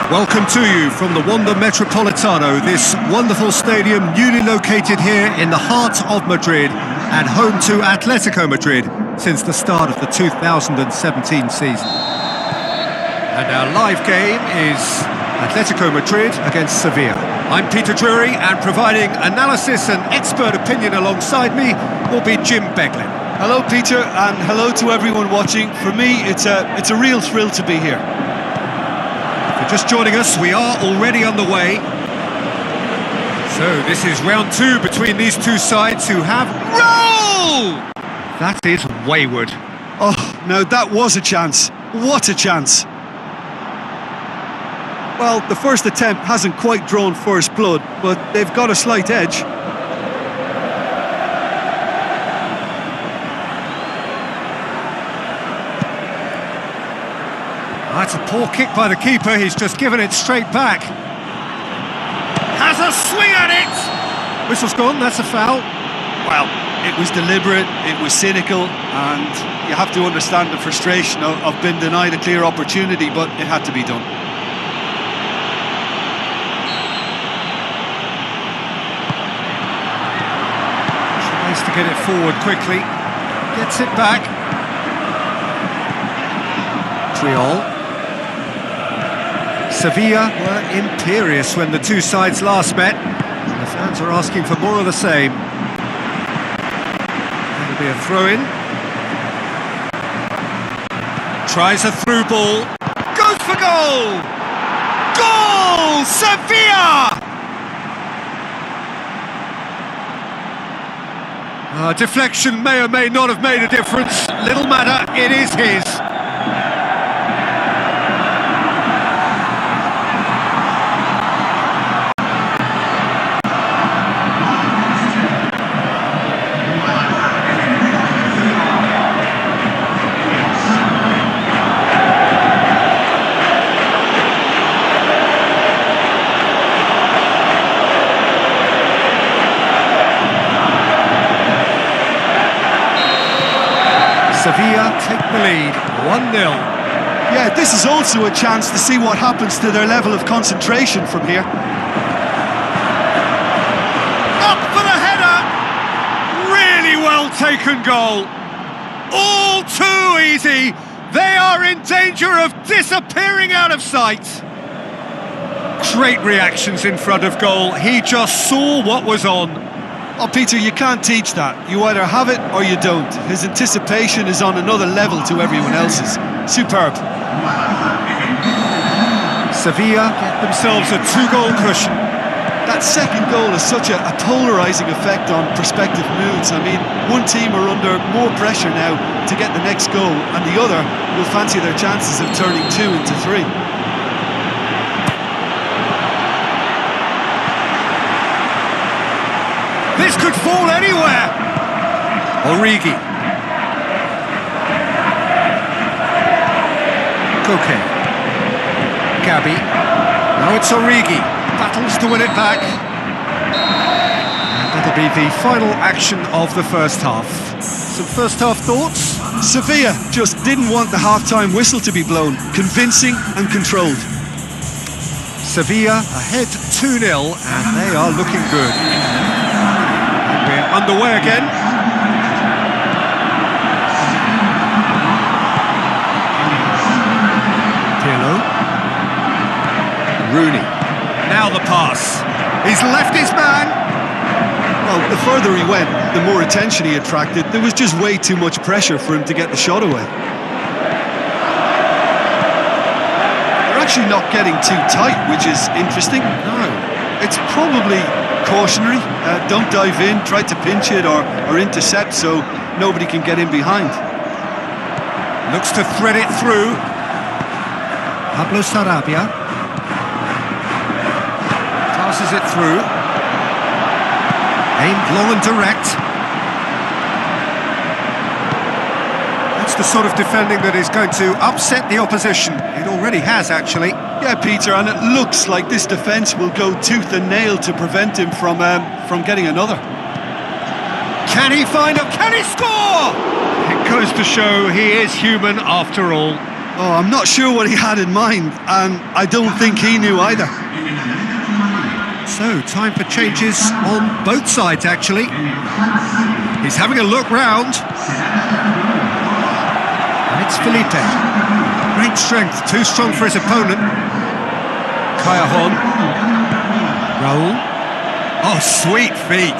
Welcome to you from the Wanda Metropolitano, this wonderful stadium newly located here in the heart of Madrid and home to Atletico Madrid since the start of the 2017 season. And our live game is Atletico Madrid against Sevilla. I'm Peter Drury, and providing analysis and expert opinion alongside me will be Jim Beglin. Hello Peter, and hello to everyone watching. For me, it's a real thrill to be here. Just joining us, we are already underway. So this is round two between these two sides who have... Roll! That is wayward. Oh, now that was a chance. What a chance. Well, the first attempt hasn't quite drawn first blood, but they've got a slight edge. That's a poor kick by the keeper, he's just given it straight back. Has a swing at it! Whistle's gone, that's a foul. Well, it was deliberate, it was cynical, and you have to understand the frustration of being denied a clear opportunity, but it had to be done. Tries to get it forward quickly, gets it back. Triol. Sevilla were imperious when the two sides last met. The fans are asking for more of the same. That'll be a throw-in. Tries a through ball. Goes for goal! Goal! Sevilla! Deflection may or may not have made a difference. Little matter, it is his. Sevilla take the lead, 1-0. Yeah, this is also a chance to see what happens to their level of concentration from here. Up for the header! Really well taken goal. All too easy. They are in danger of disappearing out of sight. Great reactions in front of goal. He just saw what was on. Oh, Peter, you can't teach that. You either have it or you don't. His anticipation is on another level to everyone else's. Superb. Sevilla get themselves a two-goal cushion. That second goal has such a polarising effect on prospective moods. I mean, one team are under more pressure now to get the next goal, and the other will fancy their chances of turning 2 into 3. This could fall anywhere! Origi. Koke. Gabi. Now it's Origi. Battles to win it back. And that'll be the final action of the first half. Some first half thoughts? Sevilla just didn't want the half-time whistle to be blown. Convincing and controlled. Sevilla ahead 2-0, and they are looking good. We're underway again. Pirlo. Rooney. Now the pass. He's left his man. Well, the further he went, the more attention he attracted. There was just way too much pressure for him to get the shot away. They're actually not getting too tight, which is interesting. No. It's probably cautionary. Don't dive in, try to pinch it or intercept so nobody can get in behind. Looks to thread it through. Pablo Sarabia. Passes it through. Aimed long and direct. That's the sort of defending that is going to upset the opposition. It already has, actually. Yeah, Peter, and it looks like this defence will go tooth and nail to prevent him from getting another. Can he find it? Can he score? It goes to show he is human after all. Oh, I'm not sure what he had in mind, and I don't think he knew either. So, time for changes on both sides, actually. He's having a look round. And it's Felipe. Great strength, too strong for his opponent. Callejon. Raul. Oh, sweet feet.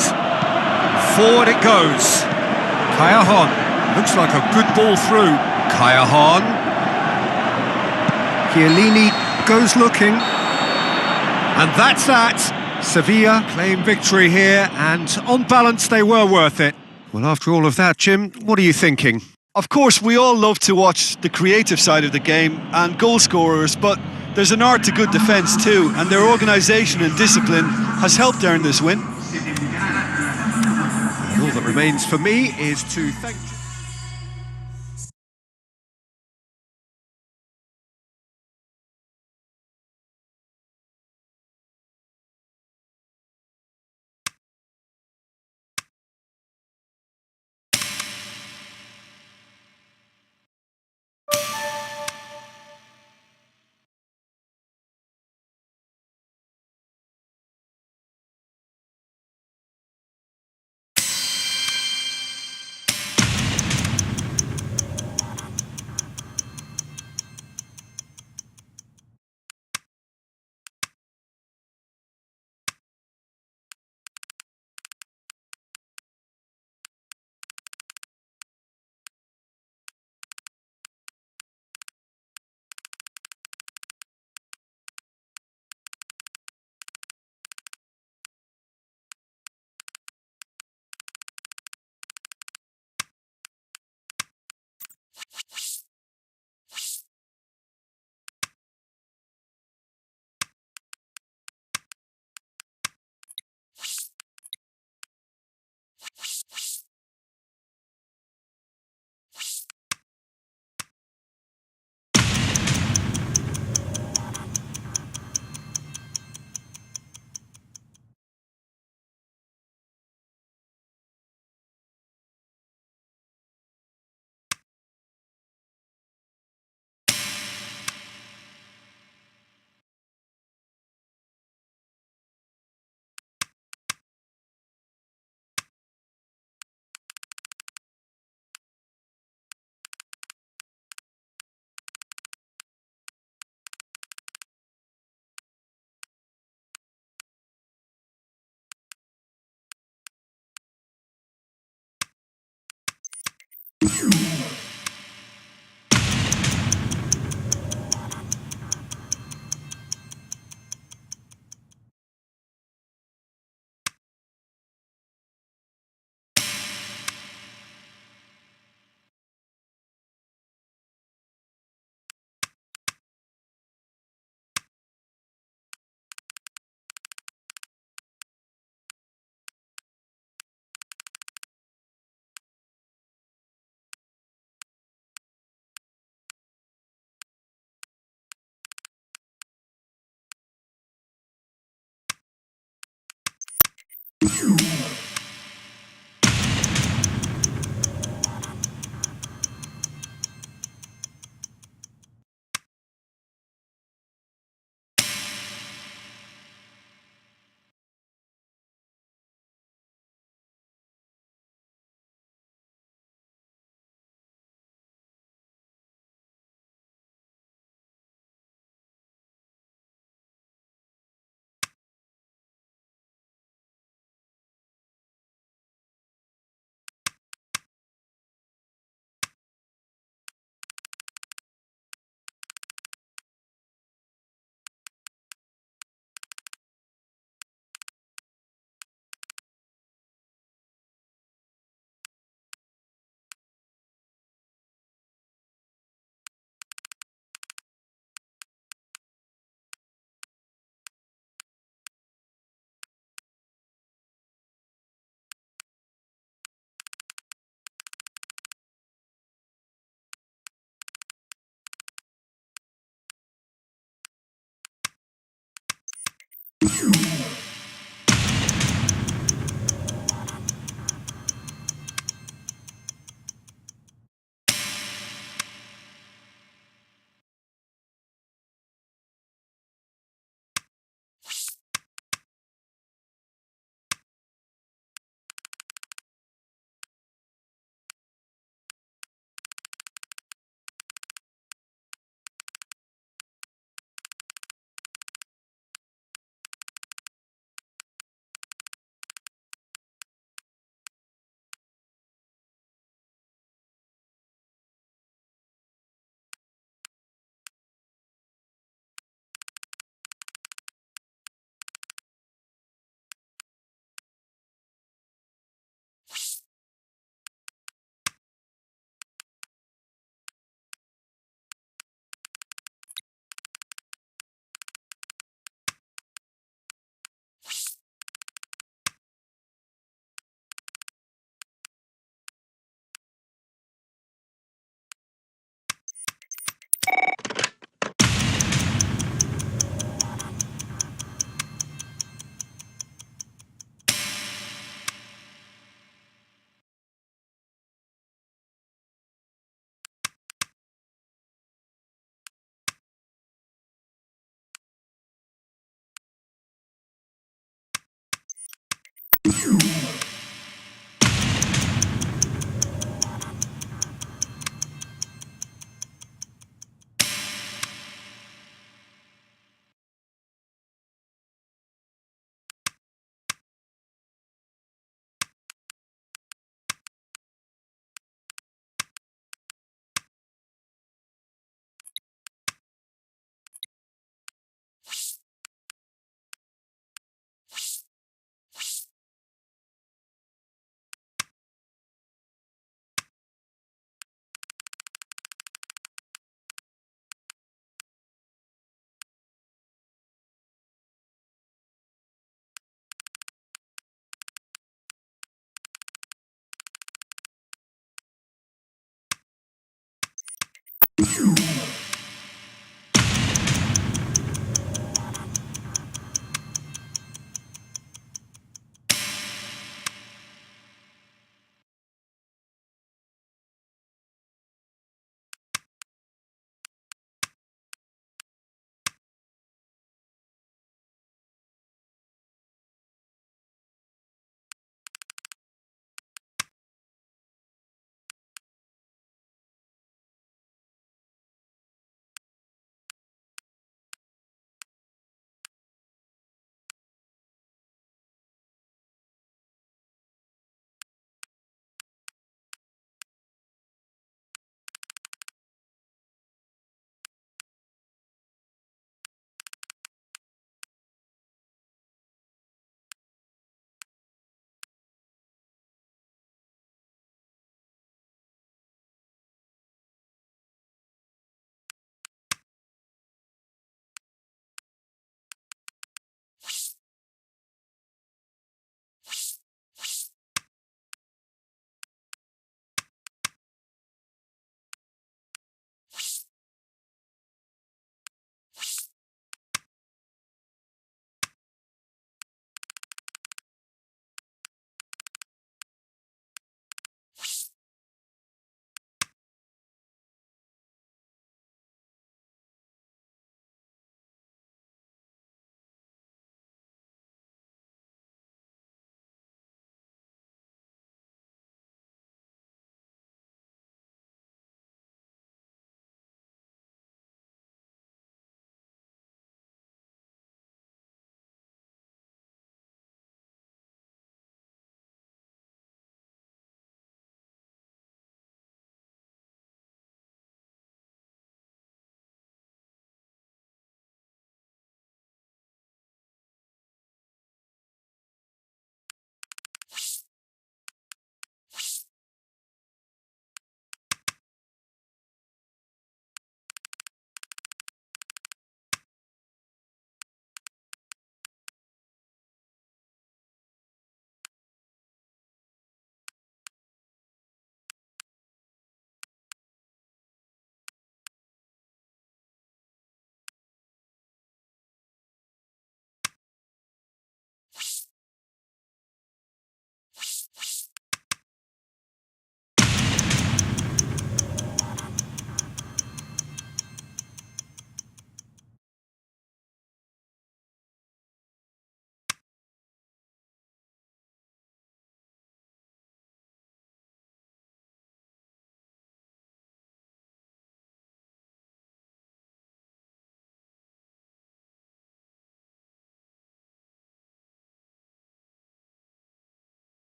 Forward it goes. Callejon. Looks like a good ball through. Callejon. Chiellini goes looking. And that's that. Sevilla claim victory here, and on balance they were worth it. Well, after all of that, Jim, what are you thinking? Of course, we all love to watch the creative side of the game and goal scorers, but there's an art to good defence too, and their organisation and discipline has helped earn this win. All that remains for me is to thank...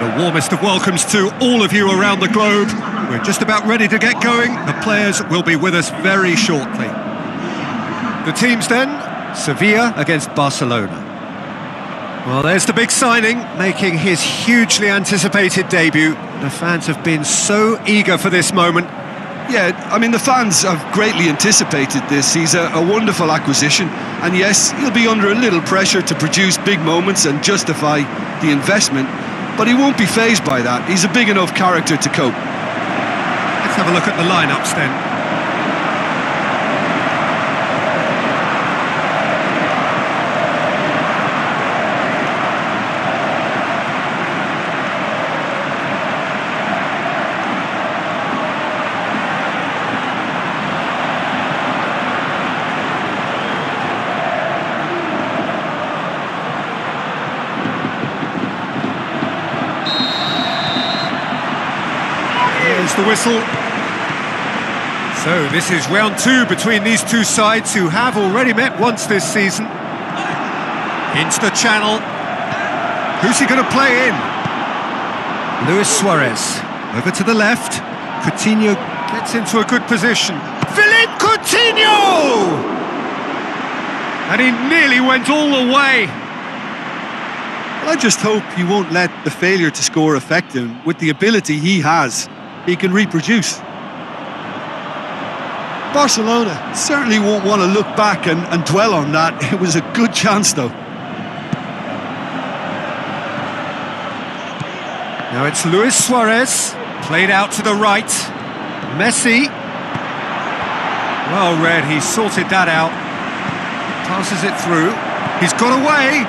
The warmest of welcomes to all of you around the globe. We're just about ready to get going. The players will be with us very shortly. The teams then, Sevilla against Barcelona. Well, there's the big signing, making his hugely anticipated debut. The fans have been so eager for this moment. Yeah, I mean, the fans have greatly anticipated this. He's a wonderful acquisition, and yes, he'll be under a little pressure to produce big moments and justify the investment, but he won't be fazed by that. He's a big enough character to cope. Let's have a look at the lineups then. Here's the whistle. So this is round two between these two sides who have already met once this season. Into the channel. Who's he going to play in? Luis Suarez. Over to the left. Coutinho gets into a good position. Philippe Coutinho! And he nearly went all the way. Well, I just hope he won't let the failure to score affect him. With the ability he has, he can reproduce. Barcelona certainly won't want to look back and dwell on that. It was a good chance, though. Now it's Luis Suarez, played out to the right. Messi. Well read, he sorted that out. Passes it through. He's got away.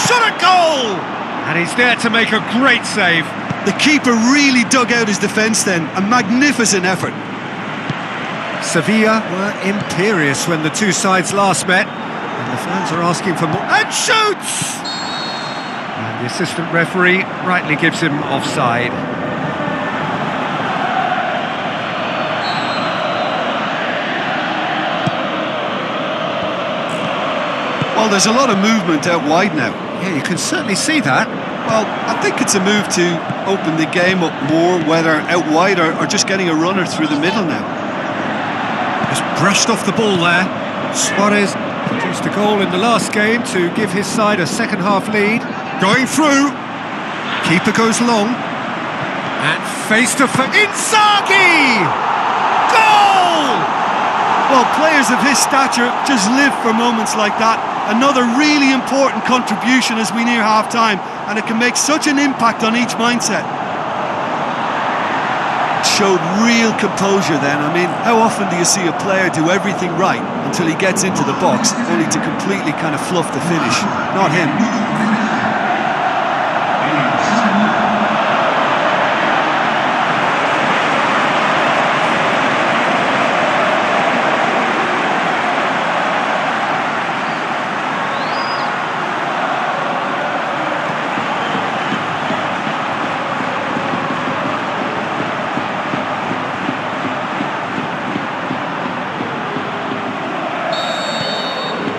Shot a goal! And he's there to make a great save. The keeper really dug out his defence then. A magnificent effort. Sevilla were imperious when the two sides last met, and the fans are asking for more. And shoots! And the assistant referee rightly gives him offside. Well, there's a lot of movement out wide now. Yeah, you can certainly see that. Well, I think it's a move to open the game up more, whether out wide or just getting a runner through the middle now. Just brushed off the ball there. Suarez produced a goal in the last game to give his side a second-half lead. Going through. Keeper goes long. And face-to-face. Inzaghi! Goal! Well, players of his stature just live for moments like that. Another really important contribution as we near half-time, and it can make such an impact on each mindset. Showed real composure then. I mean, how often do you see a player do everything right until he gets into the box, only to completely kind of fluff the finish? Not him.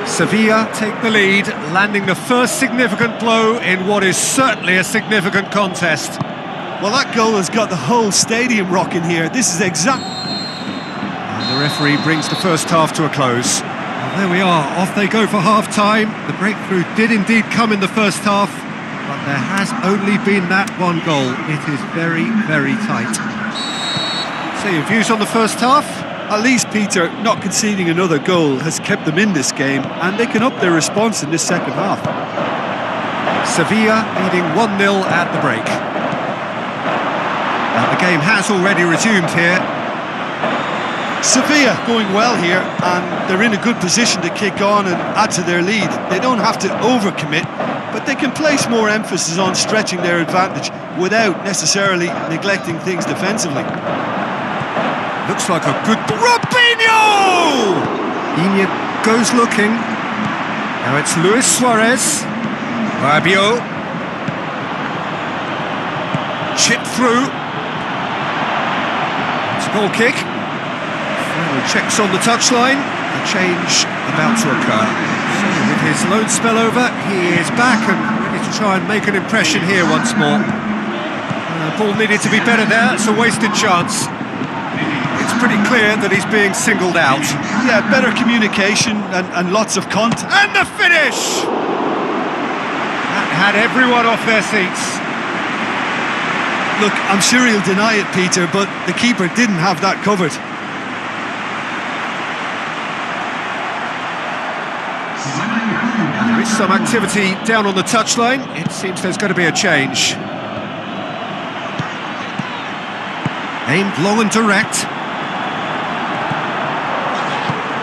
Sevilla take the lead, landing the first significant blow in what is certainly a significant contest. Well, that goal has got the whole stadium rocking here. This is exact. And the referee brings the first half to a close. Well, there we are, off they go for half-time. The breakthrough did indeed come in the first half, but there has only been that one goal. It is very, very tight. So your views on the first half? At least, Peter, not conceding another goal has kept them in this game, and they can up their response in this second half. Sevilla leading 1-0 at the break. Now the game has already resumed here. Sevilla going well here, and they're in a good position to kick on and add to their lead. They don't have to overcommit, but they can place more emphasis on stretching their advantage without necessarily neglecting things defensively. Looks like a good ball. Robinho! Iñigo goes looking. Now it's Luis Suarez. Rabiot. Chip through. It's a goal kick. Final checks on the touchline. A change about to occur. So with his loan spell over, he is back and ready to try and make an impression here once more. Ball needed to be better there, it's a wasted chance. It's pretty clear that he's being singled out. Yeah, better communication and lots of contact. And the finish! That had everyone off their seats. Look, I'm sure he'll deny it, Peter, but the keeper didn't have that covered. There is some activity down on the touchline. It seems there's going to be a change. Aimed long and direct.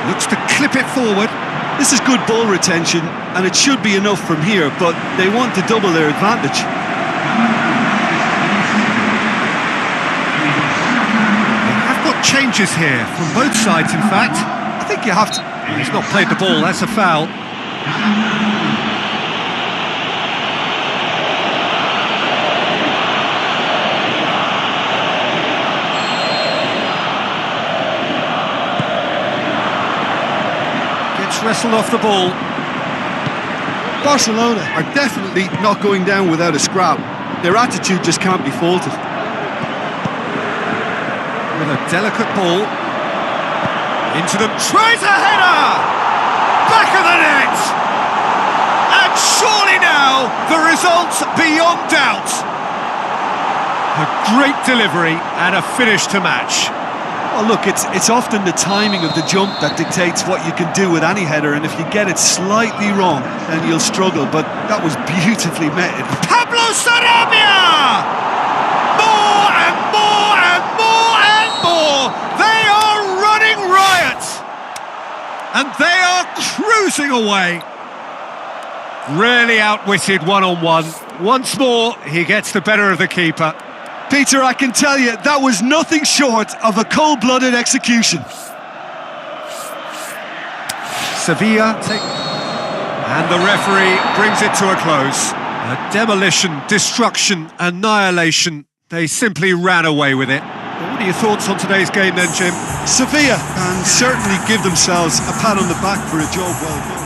Looks to clip it forward. This is good ball retention, and it should be enough from here, but they want to double their advantage. They have got changes here, from both sides in fact. I think you have to... He's not played the ball, that's a foul. Wrestled off the ball. Barcelona are definitely not going down without a scrap. Their attitude just can't be faulted. With a delicate ball. Into them, tries a header! Back of the net! And surely now, the result's beyond doubt. A great delivery and a finish to match. Well, look, it's often the timing of the jump that dictates what you can do with any header, and if you get it slightly wrong, then you'll struggle, but that was beautifully met. Pablo Sarabia! More and more and more and more! They are running riot! And they are cruising away. Really outwitted one-on-one. Once more, he gets the better of the keeper. Peter, I can tell you, that was nothing short of a cold-blooded execution. Sevilla and the referee brings it to a close. A demolition, destruction, annihilation. They simply ran away with it. What are your thoughts on today's game then, Jim? Sevilla can certainly give themselves a pat on the back for a job well done.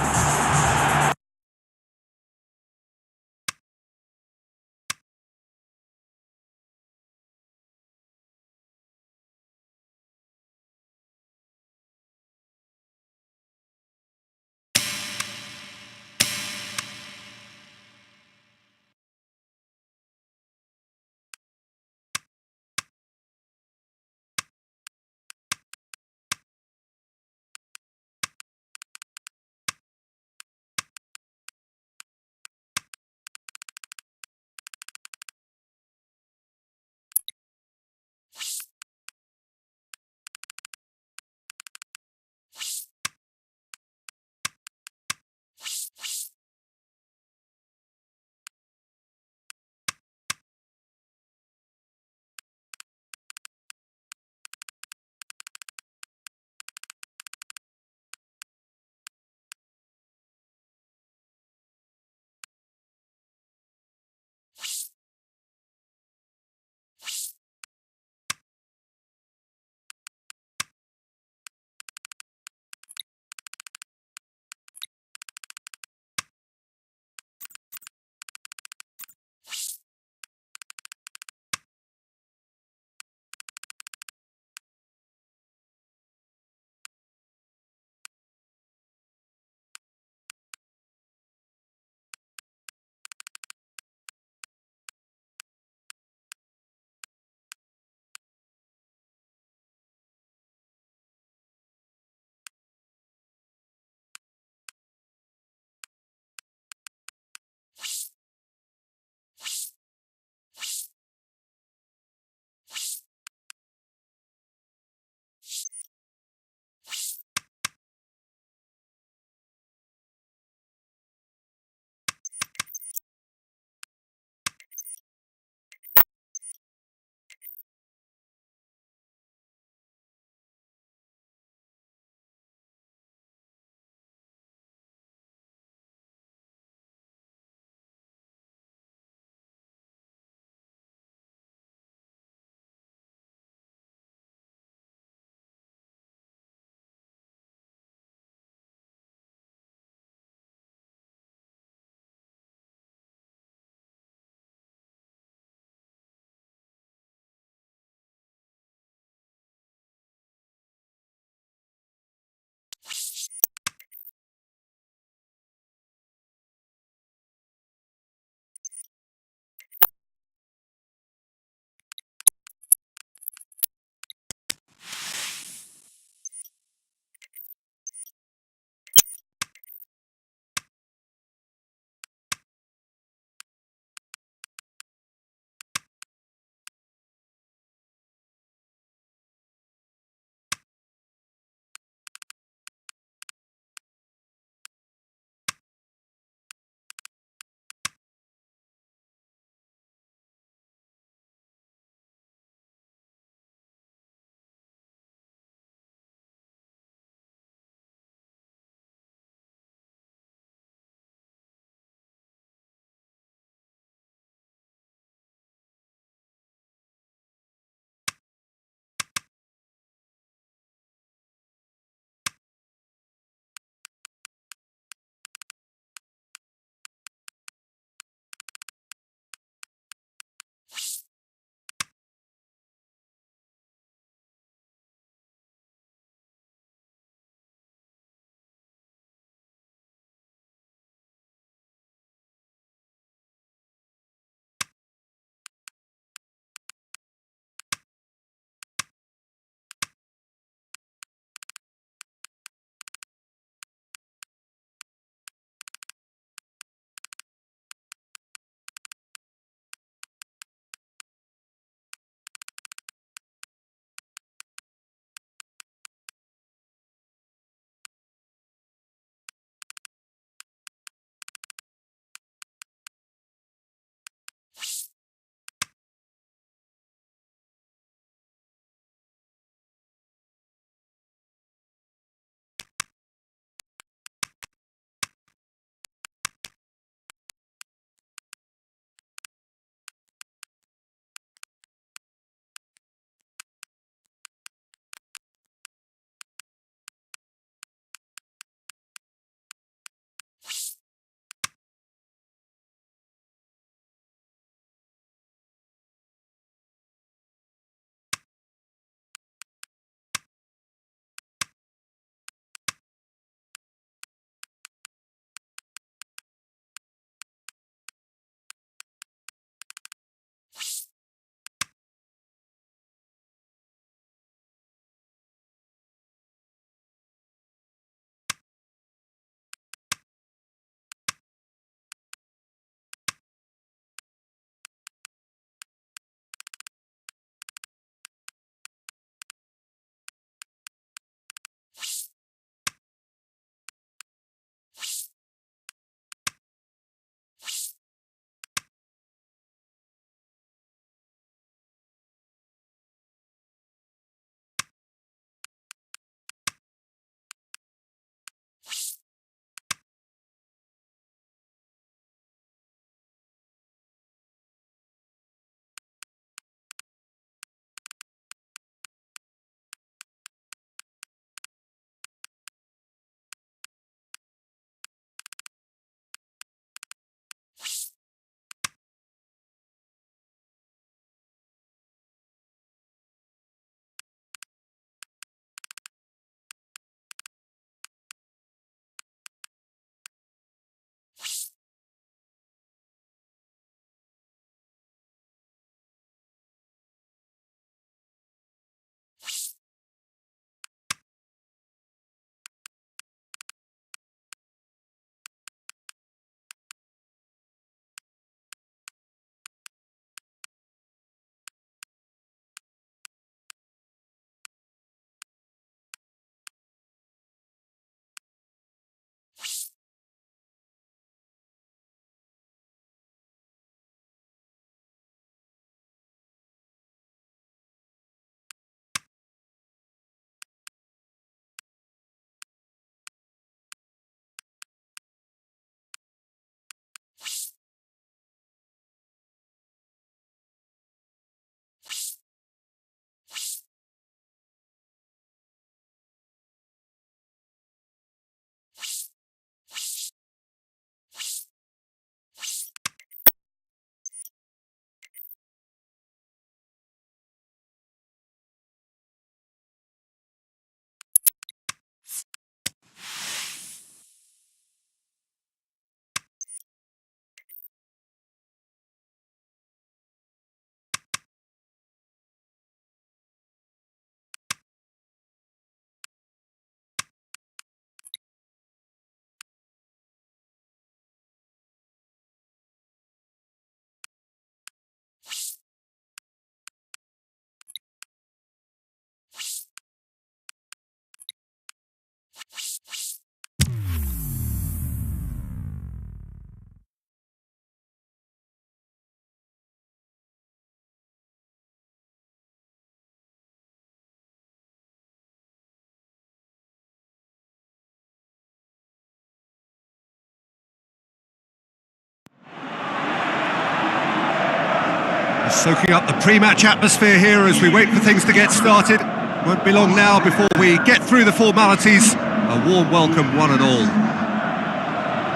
Soaking up the pre-match atmosphere here as we wait for things to get started. Won't be long now before we get through the formalities. A warm welcome, one and all.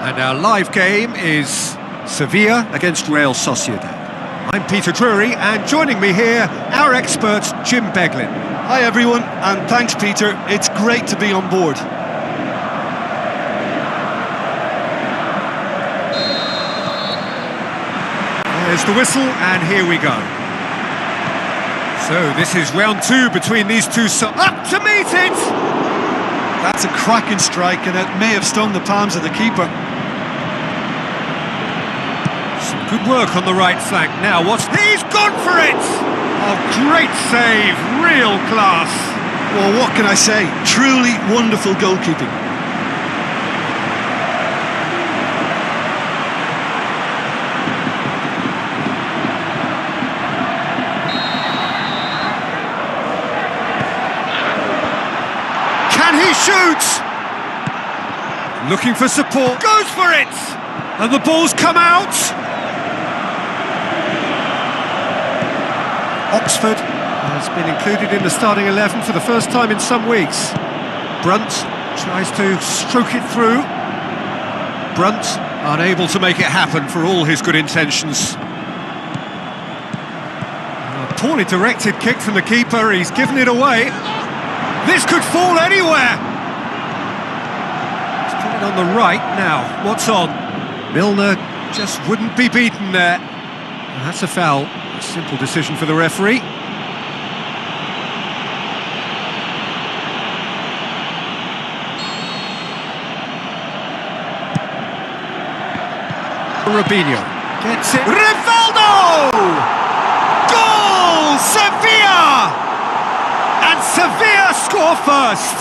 And our live game is Sevilla against Real Sociedad. I'm Peter Drury, and joining me here, our expert, Jim Beglin. Hi everyone, and thanks Peter, it's great to be on board. There's the whistle, and here we go. So this is round two between these two, up to meet it! That's a cracking strike, and it may have stung the palms of the keeper. Some good work on the right flank. Now, he's gone for it! Oh, great save, real class. Well, what can I say? Truly wonderful goalkeeping. He shoots! Looking for support, goes for it! And the ball's come out! Oxford has been included in the starting 11 for the first time in some weeks. Brunt tries to stroke it through. Brunt unable to make it happen for all his good intentions. A poorly directed kick from the keeper, he's given it away. This could fall anywhere! He's put it on the right now. What's on? Milner just wouldn't be beaten there. And that's a foul. A simple decision for the referee. Robinho gets it. Rivaldo! Goal! Sevilla! And Sevilla score first!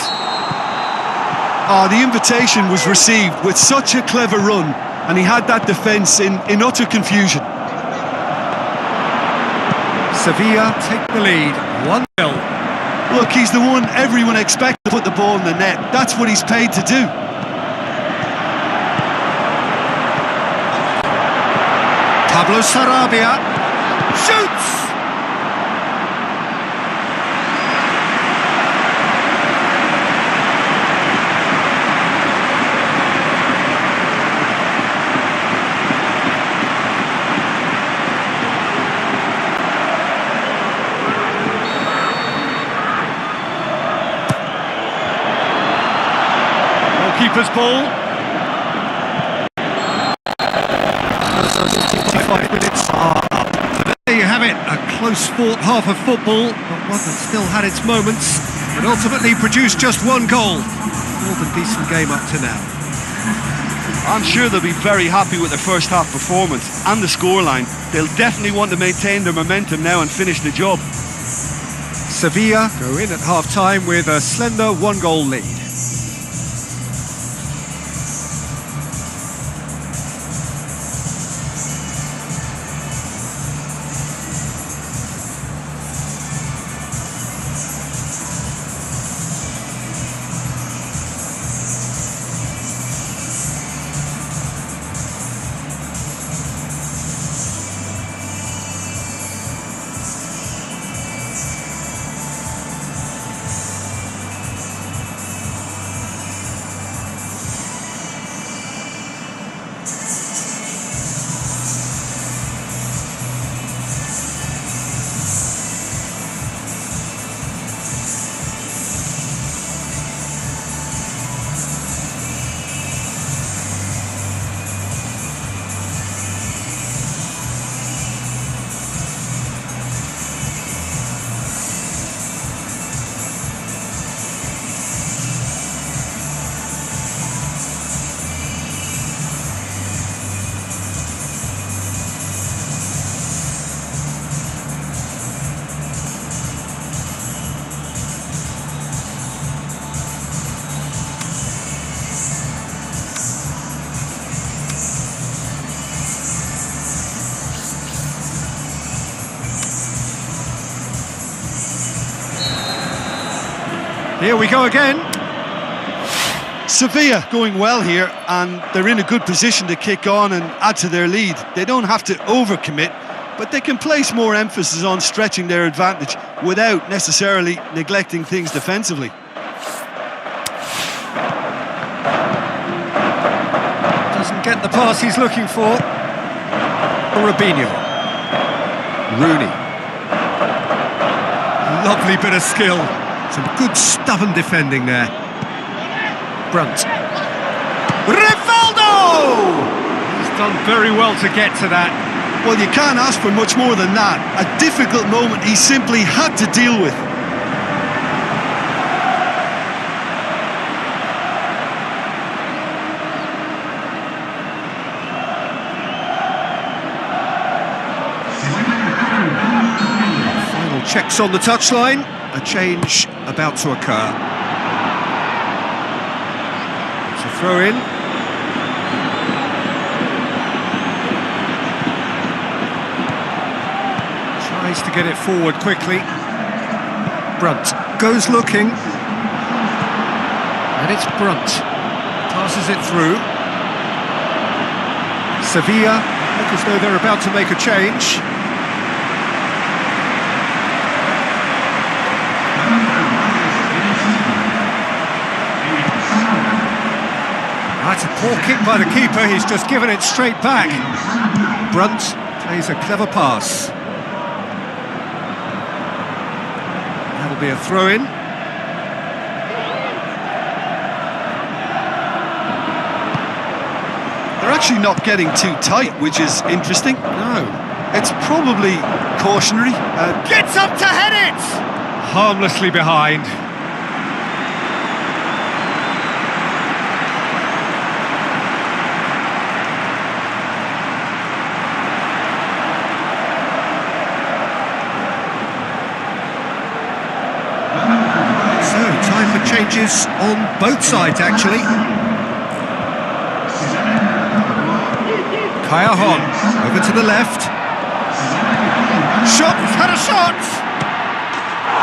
Oh, the invitation was received with such a clever run, and he had that defence in utter confusion. Sevilla take the lead, 1-0. Look, he's the one everyone expects to put the ball in the net. That's what he's paid to do. Pablo Sarabia shoots! Keeper's ball. 45 minutes are up. There you have it, a close-fought half of football, but one that still had its moments, and ultimately produced just one goal. More than decent game up to now. I'm sure they'll be very happy with their first half performance and the scoreline. They'll definitely want to maintain their momentum now and finish the job. Sevilla go in at half-time with a slender one-goal lead. Here we go again. Sevilla going well here, and they're in a good position to kick on and add to their lead. They don't have to overcommit, but they can place more emphasis on stretching their advantage without necessarily neglecting things defensively. Doesn't get the pass he's looking for. Robinho. Rooney. Lovely bit of skill. Some good stubborn defending there. Brunt. Rivaldo! He's done very well to get to that. Well, you can't ask for much more than that. A difficult moment he simply had to deal with. Final checks on the touchline. A change about to occur. It's a throw in. Tries to get it forward quickly. Brunt goes looking. And it's Brunt. Passes it through. Sevilla look as though they're about to make a change. That's a poor kick by the keeper, he's just given it straight back. Brunt plays a clever pass. That'll be a throw-in. They're actually not getting too tight, which is interesting. No. It's probably cautionary. Gets up to head it! Harmlessly behind. So, time for changes on both sides, actually. Callejon, over to the left. Shot, had a shot!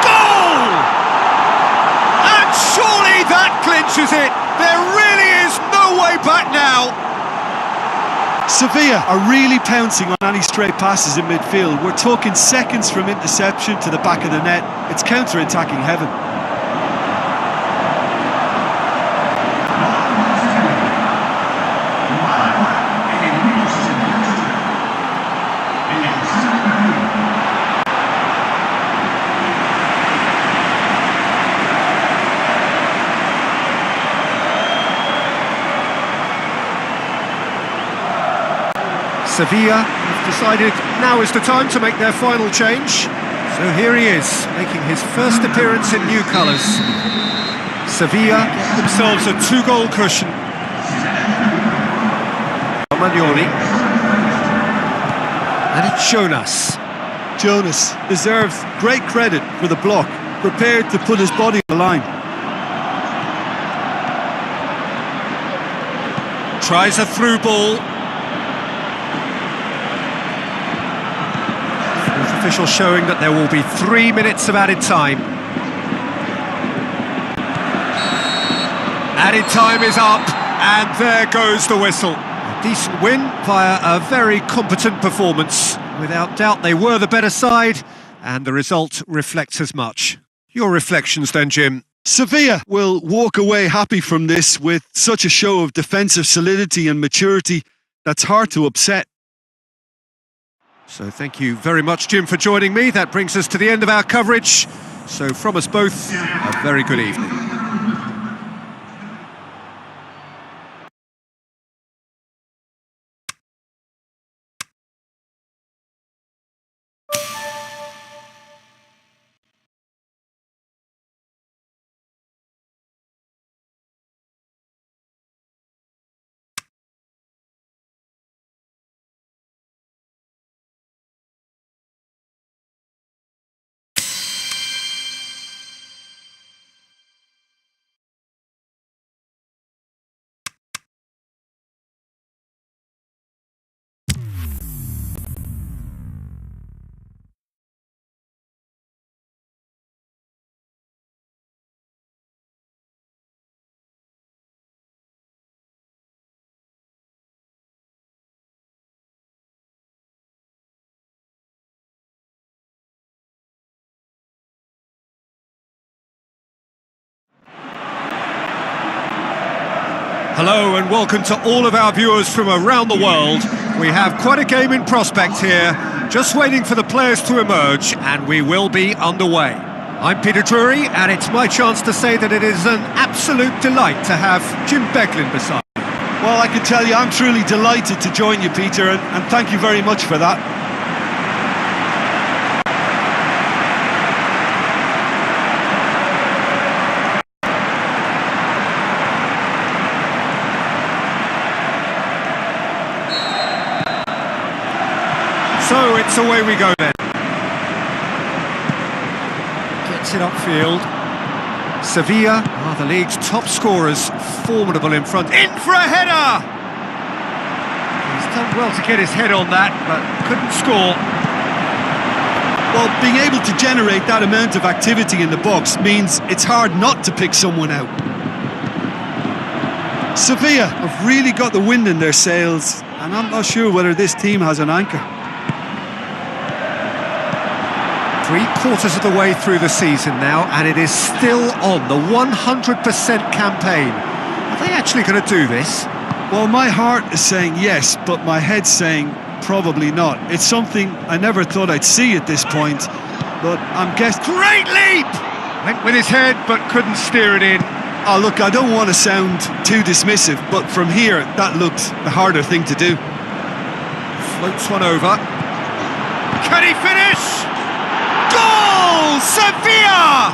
Goal! And surely that clinches it! There really is no way back now! Sevilla are really pouncing on any stray passes in midfield. We're talking seconds from interception to the back of the net. It's counter-attacking heaven. Sevilla have decided now is the time to make their final change. So here he is, making his first appearance in new colours. Sevilla get themselves a 2-goal cushion. Romagnoli. And it's Jonas. Jonas deserves great credit for the block, prepared to put his body on the line. Tries a through ball. Official showing that there will be 3 minutes of added time. Added time is up, and there goes the whistle. A decent win via a very competent performance. Without doubt, they were the better side, and the result reflects as much. Your reflections then, Jim? Sevilla will walk away happy from this with such a show of defensive solidity and maturity that's hard to upset. So thank you very much, Jim, for joining me. That brings us to the end of our coverage. So from us both, a very good evening. Hello and welcome to all of our viewers from around the world. We have quite a game in prospect here, just waiting for the players to emerge, and we will be underway. I'm Peter Drury, and it's my chance to say that it is an absolute delight to have Jim Beglin beside me. Well, I can tell you I'm truly delighted to join you, Peter, and thank you very much for that. So it's away we go then. Gets it upfield. Sevilla are the league's top scorers, formidable in front. In for a header! He's done well to get his head on that, but couldn't score. Well, being able to generate that amount of activity in the box means it's hard not to pick someone out. Sevilla have really got the wind in their sails, and I'm not sure whether this team has an anchor. 3/4 of the way through the season now, and it is still on, the 100% campaign. Are they actually going to do this? Well, my heart is saying yes, but my head's saying probably not. It's something I never thought I'd see at this point, but I'm guessing... Great leap! Went with his head, but couldn't steer it in. Oh, look, I don't want to sound too dismissive, but from here, that looked the harder thing to do. Floats one over. Can he finish? Goal! Sevilla!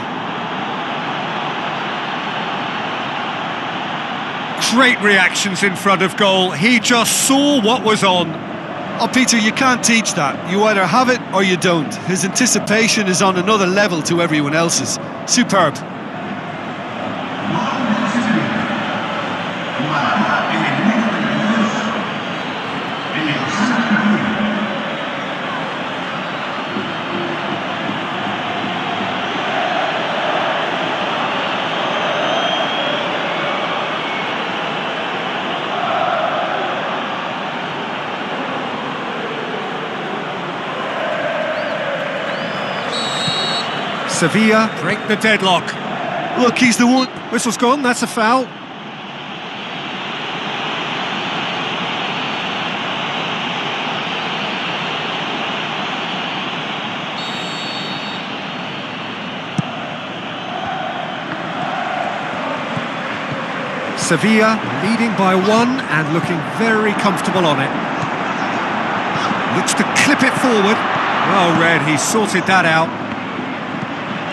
Great reactions in front of goal. He just saw what was on. Oh, Peter, you can't teach that. You either have it or you don't. His anticipation is on another level to everyone else's. Superb. Sevilla break the deadlock. Look, he's the one... Whistle's gone, that's a foul. Sevilla leading by 1 and looking very comfortable on it. Looks to clip it forward. Well read, he sorted that out.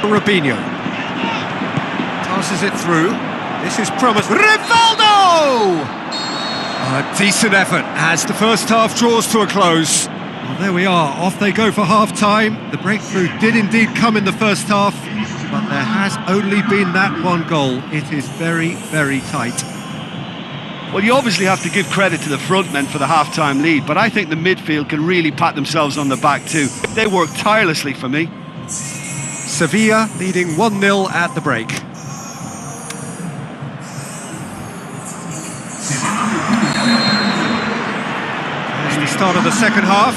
Robinho passes it through. This is promised. Rivaldo! A decent effort as the first half draws to a close. Well, there we are. Off they go for half-time. The breakthrough did indeed come in the first half, but there has only been that one goal. It is very, very tight. Well, you obviously have to give credit to the front men for the half-time lead, but I think the midfield can really pat themselves on the back too. They work tirelessly for me. Sevilla leading 1-0 at the break. There's the start of the second half.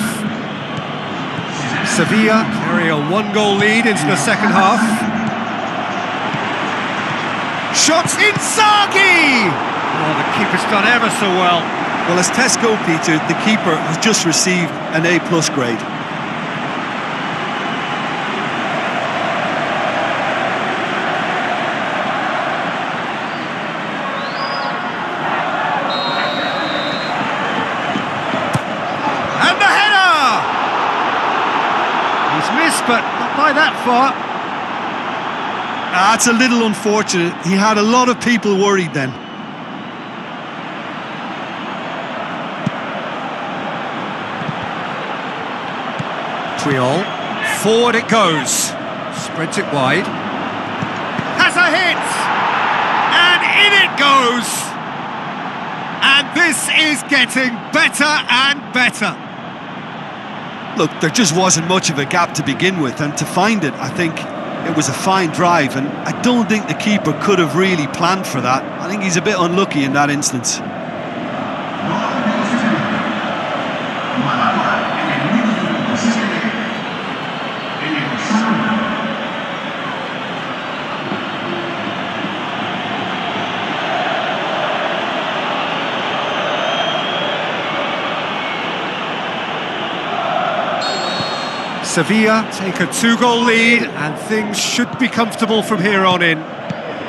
Sevilla carry a 1-goal lead into the second half. Shots Inzaghi! Oh, the keeper's done ever so well. Well, as tests go, Peter, the keeper has just received an A+ grade. But not by that far. That's a little unfortunate. He had a lot of people worried then. Puyol, forward it goes. Spreads it wide. Has a hit! And in it goes! And this is getting better and better. Look, there just wasn't much of a gap to begin with, and to find it, I think it was a fine drive, and I don't think the keeper could have really planned for that. I think he's a bit unlucky in that instance. Sevilla take a 2-goal lead and things should be comfortable from here on in.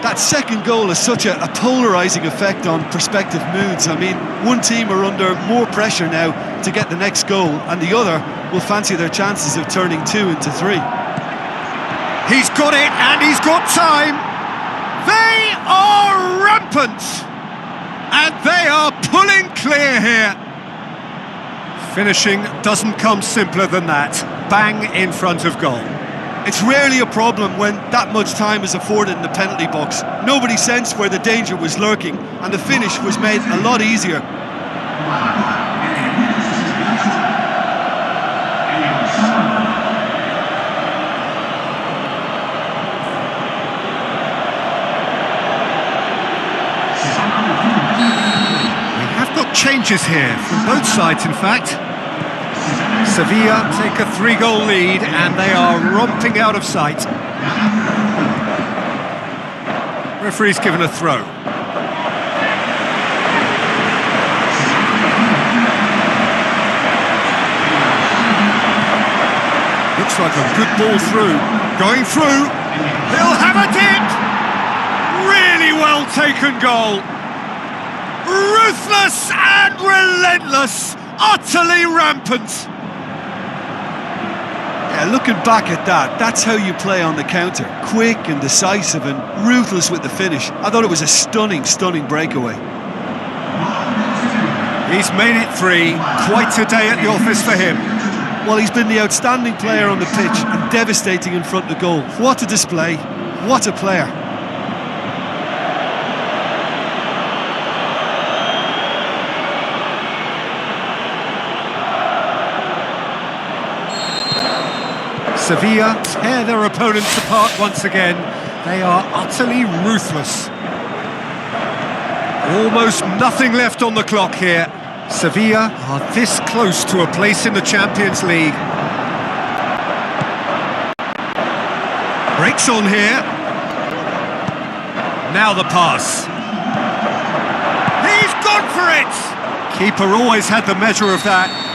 That second goal has such a polarising effect on prospective moods. I mean, one team are under more pressure now to get the next goal, and the other will fancy their chances of turning 2 into 3. He's got it, and he's got time. They are rampant, and they are pulling clear here. Finishing doesn't come simpler than that. Bang in front of goal. It's rarely a problem when that much time is afforded in the penalty box. Nobody sensed where the danger was lurking, and the finish was made a lot easier. We have got changes here from both sides, in fact. Sevilla take a 3-goal lead and they are romping out of sight. Referee's given a throw. Looks like a good ball through. Going through. He'll have a dip! Really well taken goal. Ruthless and relentless. Utterly rampant. Yeah, looking back at that, that's how you play on the counter. Quick and decisive and ruthless with the finish. I thought it was a stunning, stunning breakaway. He's made it 3. Quite a day at the office for him. Well, he's been the outstanding player on the pitch and devastating in front of goal. What a display. What a player. Sevilla tear their opponents apart once again. They are utterly ruthless. Almost nothing left on the clock here. Sevilla are this close to a place in the Champions League. Breaks on here. Now the pass. He's gone for it! Keeper always had the measure of that.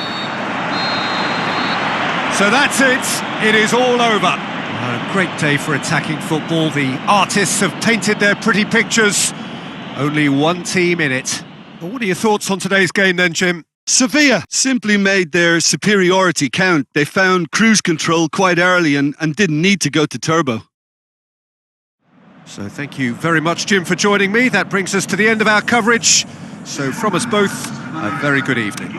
So that's it. It is all over. A great day for attacking football. The artists have painted their pretty pictures. Only one team in it. Well, what are your thoughts on today's game then, Jim? Sevilla simply made their superiority count. They found cruise control quite early and didn't need to go to turbo. So thank you very much, Jim, for joining me. That brings us to the end of our coverage. So from us both, a very good evening.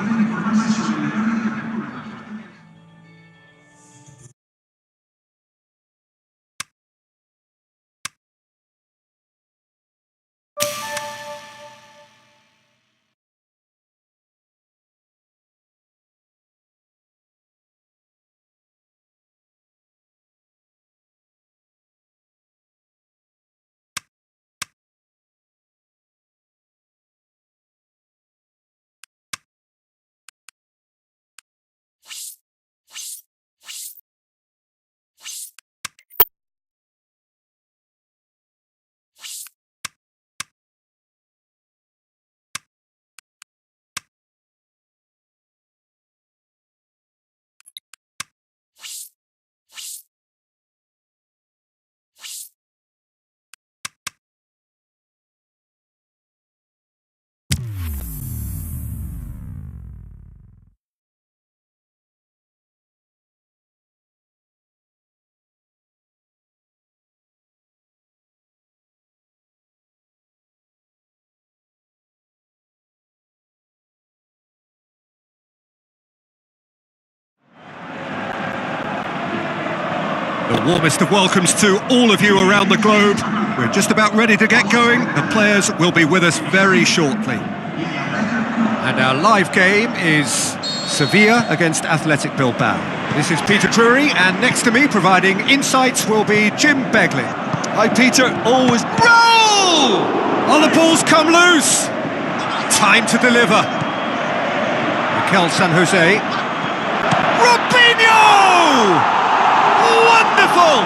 The warmest of welcomes to all of you around the globe. We're just about ready to get going. The players will be with us very shortly. And our live game is Sevilla against Athletic Bilbao. This is Peter Drury, and next to me providing insights will be Jim Begley. Hi Peter, always... Roll! Oh, the ball's come loose. Time to deliver. Mikel San Jose. Robinho! Wonderful!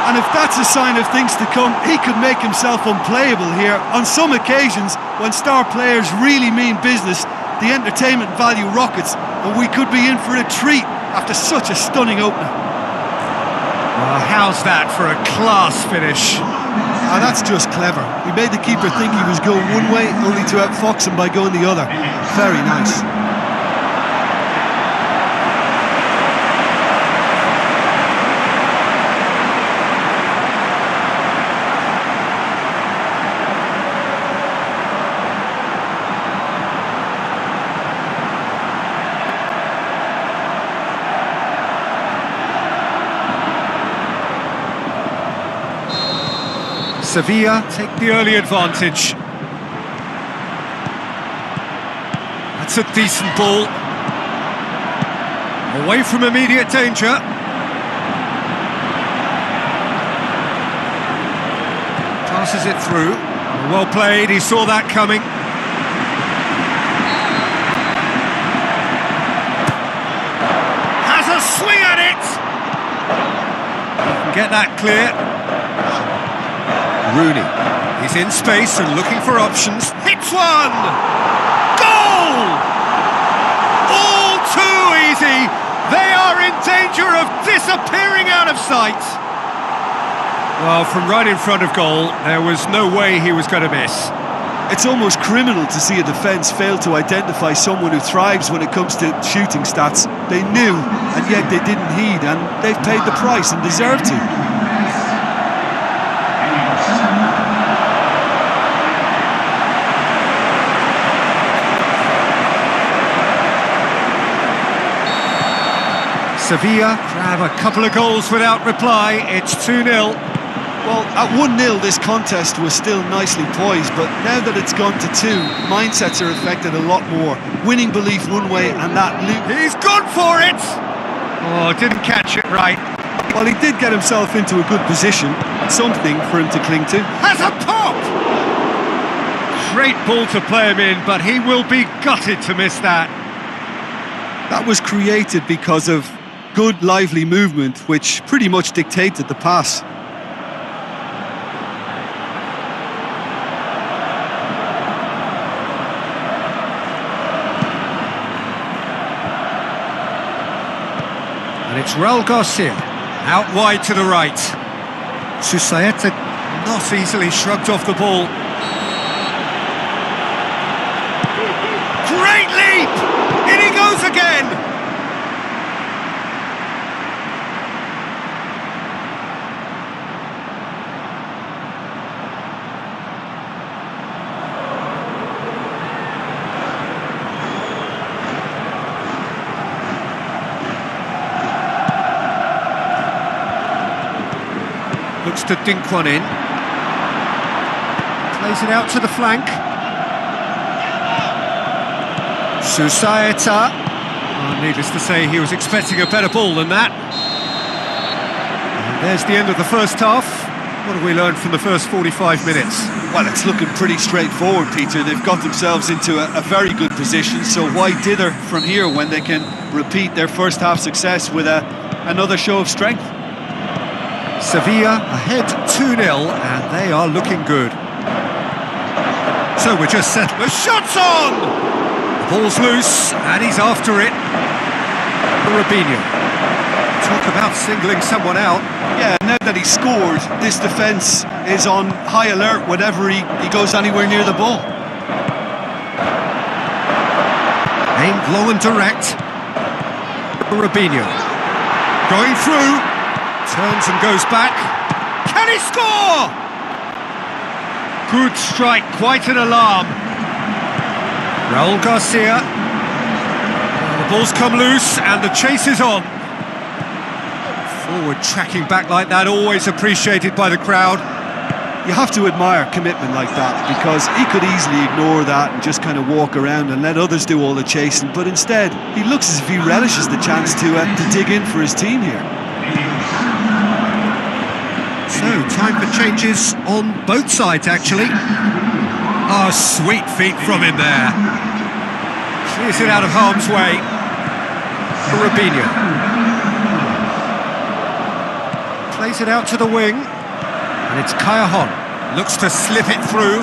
And if that's a sign of things to come, he could make himself unplayable here. On some occasions, when star players really mean business, the entertainment value rockets, and we could be in for a treat after such a stunning opener. Well, how's that for a class finish? That's just clever. He made the keeper think he was going one way, only to outfox him by going the other. Very nice. Sevilla take the early advantage. That's a decent ball. Away from immediate danger. Passes it through. Well played, he saw that coming. Has a swing at it! He can get that clear. Rooney, he's in space and looking for options. Hits one! Goal! All too easy. They are in danger of disappearing out of sight. Well, from right in front of goal, there was no way he was going to miss. It's almost criminal to see a defence fail to identify someone who thrives when it comes to shooting stats. They knew, and yet they didn't heed, and they've paid the price and deserve to. Sevilla grab a couple of goals without reply. It's 2-0. Well, at 1-0 this contest was still nicely poised, but now that it's gone to 2, mindsets are affected a lot more. Winning belief one way and that loop. He's gone for it! Oh, didn't catch it right. Well, he did get himself into a good position. Something for him to cling to. Has a pop! Great ball to play him in, but he will be gutted to miss that. That was created because of good, lively movement, which pretty much dictated the pass. And it's Raul Garcia, out wide to the right. Susaeta not easily shrugged off the ball. Great leap! In he goes again! Looks to dink one in. Plays it out to the flank. Susaeta. Oh, needless to say, he was expecting a better ball than that. And there's the end of the first half. What have we learned from the first 45 minutes? Well, it's looking pretty straightforward, Peter. They've got themselves into a very good position, so why dither from here when they can repeat their first half success with another show of strength? Sevilla ahead 2-0, and they are looking good. So we're just set. The shot's on! The ball's loose, and he's after it. Robinho. Talk about singling someone out. Yeah, now that he's scored, this defence is on high alert whenever he goes anywhere near the ball. Aimed low and direct. Robinho. Going through. Turns and goes back. Can he score? Good strike, quite an alarm. Raul Garcia. The ball's come loose and the chase is on. Forward tracking back like that, always appreciated by the crowd. You have to admire commitment like that, because he could easily ignore that and just kind of walk around and let others do all the chasing, but instead he looks as if he relishes the chance to dig in for his team here. So, time for changes on both sides, actually. Oh, sweet feet from him there. Clears it out of harm's way. Robinho. Plays it out to the wing. And it's Callejon. Looks to slip it through.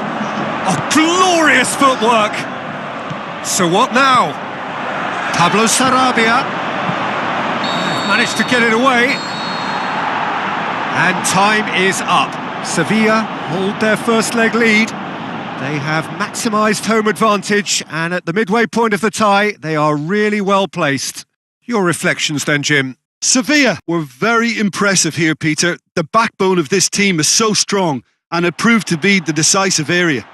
Oh, glorious footwork! So what now? Pablo Sarabia. managed to get it away. And time is up. Sevilla hold their first leg lead. They have maximised home advantage, and at the midway point of the tie, they are really well placed. Your reflections then, Jim? Sevilla were very impressive here, Peter. The backbone of this team is so strong, and it proved to be the decisive area.